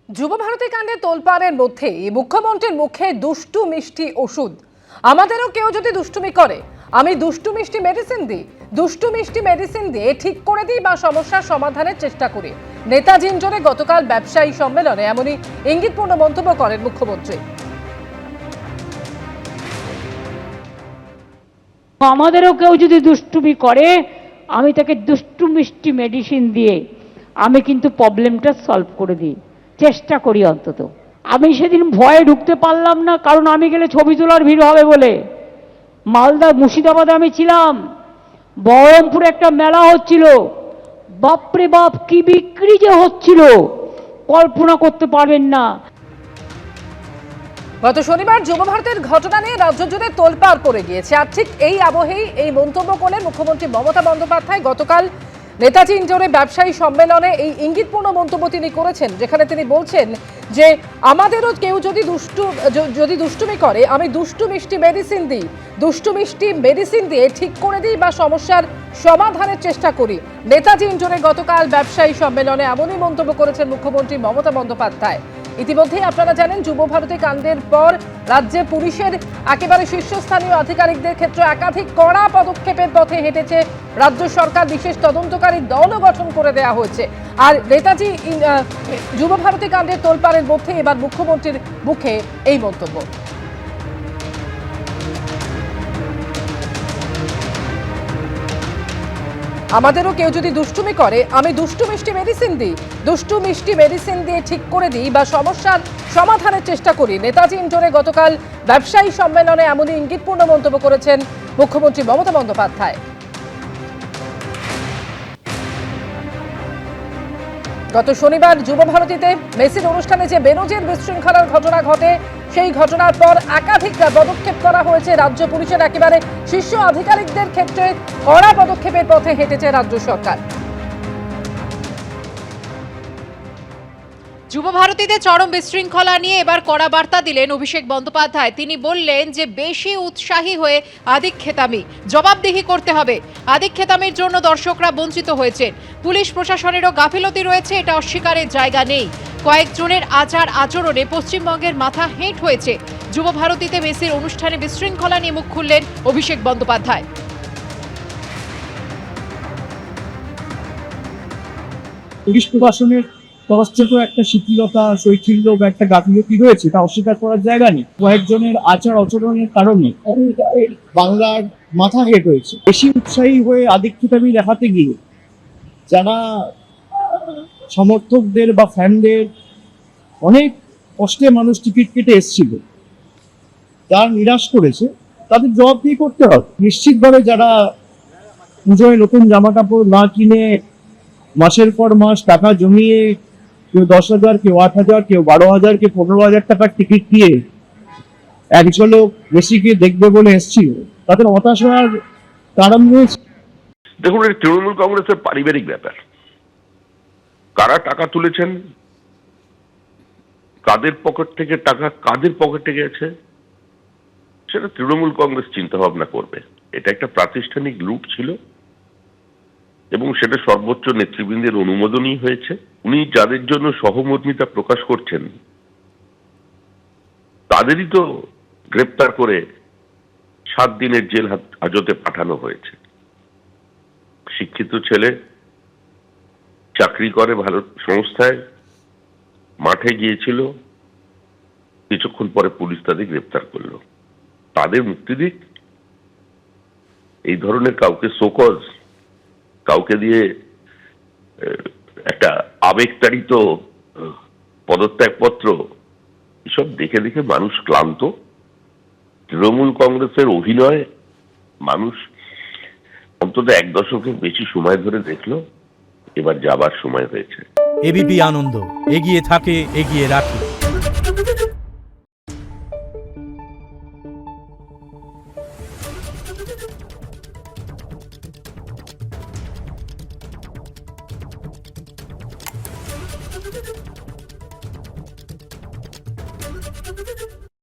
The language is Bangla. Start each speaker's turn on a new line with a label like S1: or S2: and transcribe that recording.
S1: যুবভারতী কাণ্ডে তোলপাড়ের মধ্যে মুখ্যমন্ত্রীর মুখে দুষ্টু মিষ্টি ওষুধ। আমাদেরও কেউ যদি দুষ্টুমি করে আমি দুষ্টু মিষ্টি মেডিসিন দিই, দুষ্টু মিষ্টি মেডিসিন দিয়ে ঠিক করে দিই বা সমস্যার সমাধানের চেষ্টা করি। নেতাজি ইন্ডোরে গতকাল ব্যবসায়ী সম্মেলনে এমনই ইঙ্গিতপূর্ণ মন্তব্য করেন মুখ্যমন্ত্রী।
S2: আমাদেরও কেউ যদি দুষ্টুমি করে আমি তাকে দুষ্টু মিষ্টি মেডিসিন দিয়ে আমি কিন্তু প্রবলেমটা সলভ করে দিই, চেষ্টা করি অন্তত। আমি সেদিন ভয়ে ঢুকতে পারলাম না, কারণ আমি গেলে ছবি তোলার ভিড় হবে বলে। মালদা মুর্শিদাবাদে আমি ছিলাম, বহরমপুরে একটা মেলা হচ্ছিল, বাপরে বাপ কি বিক্রি যে হচ্ছিল কল্পনা করতে পারবেন না।
S1: গত শনিবার যুবভারতের ঘটনা নিয়ে রাজ্য জুড়ে তোলপাড় পড়ে গিয়েছে, আর ঠিক এই আবহেই এই মন্তব্য করলেন মুখ্যমন্ত্রী মমতা বন্দ্যোপাধ্যায়। গতকাল নেতাজি ইন্ডোরে ব্যবসায়ী সম্মেলনে এই ইঙ্গিতপূর্ণ মন্তব্য তিনি করেছেন, যেখানে তিনি বলছেন যে আমাদেরও কেউ যদি দুষ্টুমি করে আমি দুষ্টু মিষ্টি মেডিসিন দিই, দুষ্টু মিষ্টি মেডিসিন দিয়ে ঠিক করে দিই বা সমস্যার সমাধানের চেষ্টা করি। নেতাজি ইন্ডোরে গতকাল ব্যবসায়ী সম্মেলনে এমনই মন্তব্য করেছেন মুখ্যমন্ত্রী মমতা বন্দ্যোপাধ্যায়। ইতিমধ্যেই আপনারা জানেন যুবভারতী কাণ্ডের পর রাজ্যে পুলিশের একেবারে শীর্ষস্থানীয় আধিকারিকদের ক্ষেত্রে একাধিক কড়া পদক্ষেপের পথে হেঁটেছে রাজ্য সরকার। বিশেষ তদন্তকারী দলও গঠন করে দেওয়া হয়েছে। আর নেতাজি যুবভারতী কাণ্ডের তোলপাড়ের মধ্যে এবার মুখ্যমন্ত্রীর মুখে এই মন্তব্য। আমাদেরও কেউ যদি দুষ্টুমি করে আমি দুষ্টু মিষ্টি মেডিসিন দিই, দুষ্টু মিষ্টি মেডিসিন দিয়ে ঠিক করে দিই বা সমস্যার সমাধানের চেষ্টা করি। নেতাজি ইন্ডোরে গতকাল ব্যবসায়ী সম্মেলনে এমনই ইঙ্গিতপূর্ণ মন্তব্য করেছেন মুখ্যমন্ত্রী মমতা বন্দ্যোপাধ্যায়। গত শনিবার যুবভারতীতে মেসির অনুষ্ঠানে যে বেনজির বিশৃঙ্খলার ঘটনা ঘটে, সেই ঘটনার পর একাধিক পদক্ষেপ করা হয়েছে রাজ্য পুলিশের একেবারে শীর্ষ আধিকারিকদের ক্ষেত্রে কড়া পদক্ষেপের পথে হেঁটেছে রাজ্য সরকার।
S3: যুবভারতীতে চরম বিশৃঙ্খলা নিয়ে এবার কড়া বার্তা দিলেন অভিষেক বন্দ্যোপাধ্যায়। তিনি বললেন যে বেশি উৎসাহী হয়ে আধিক্যেতামি জবাবদিহি করতে হবে। আধিক্যেতামির জন্য দর্শকরা বঞ্চিত হয়েছেন, পুলিশ প্রশাসনেরও গাফিলতি রয়েছে, এটা অস্বীকারের জায়গা নেই। কয়েকজনের আচার আচরণে পশ্চিমবঙ্গের মাথা হেঁট হয়েছে। যুবভারতীতে মেসির অনুষ্ঠানে বিশৃঙ্খলা নিয়ে মুখ খুললেন অভিষেক বন্দ্যোপাধ্যায়।
S4: পুলিশ প্রশাসনের তরফ থেকেও একটা শিথিলতা, শৈথিল্য বা একটা গাফিলতি রয়েছে, তা অস্বীকার করার জায়গা নেই। কয়েকজনের আচার আচরণের কারণে বাংলার মাথা হেট হয়েছে। বেশি উৎসাহী হয়ে আধিক্যতামি দেখাতে গিয়ে যারা সমর্থকদের বা ফ্যানদের অনেক কষ্টে মানুষ টিকিট কেটে এসেছিল, যারা নিরাশ করেছে তাদের জবাবদিহি করতে হবে। নিশ্চিতভাবে যারা পুজোয় নতুন জামা কাপড় না কিনে মাসের পর মাস টাকা জমিয়ে কেউ 10,000, কেউ 8,000, কেউ 12,000, কেউ 15,000 টাকার টিকিট দিয়ে এক ঝলক মেসিকে দেখবে বলে এসেছিল, তাদের হতাশ হওয়ার কারণ রয়েছে।
S5: দেখুন, এই তৃণমূল কংগ্রেসের পারিবারিক ব্যাপার। কারা টাকা তুলেছেন, কাদের পকেট থেকে টাকা কাদের পকেটে গেছে, সেটা তৃণমূল কংগ্রেস চিন্তা ভাবনা করবে। এটা একটা প্রাতিষ্ঠানিক লুট ছিল এবং সেটা সর্বোচ্চ নেতৃবৃন্দের অনুমোদনই হয়েছে। উনি যাদের জন্য সহমর্মিতা প্রকাশ করছেন তাদেরই তো গ্রেপ্তার করে 7 দিনের জেল হাজতে পাঠানো হয়েছে। শিক্ষিত ছেলে, চাকরি করে ভালো সংস্থায়, মাঠে গিয়েছিল, কিছুক্ষণ পরে পুলিশ তাদের গ্রেপ্তার করলো। তাদের মুক্তি দিক। এই ধরনের কাউকে শোকজ, কাউকে দিয়ে একটা আবেগতাড়িত পদত্যাগপত্র, এসব দেখে দেখে মানুষ ক্লান্ত। তৃণমূল কংগ্রেসের অভিনয় মানুষ অন্তত 1 দশকের বেশি সময় ধরে দেখলো, এবার যাবার সময় হয়েছে।
S6: এবিপি আনন্দ, এগিয়ে থাকে, এগিয়ে রাখে।
S7: Thank you.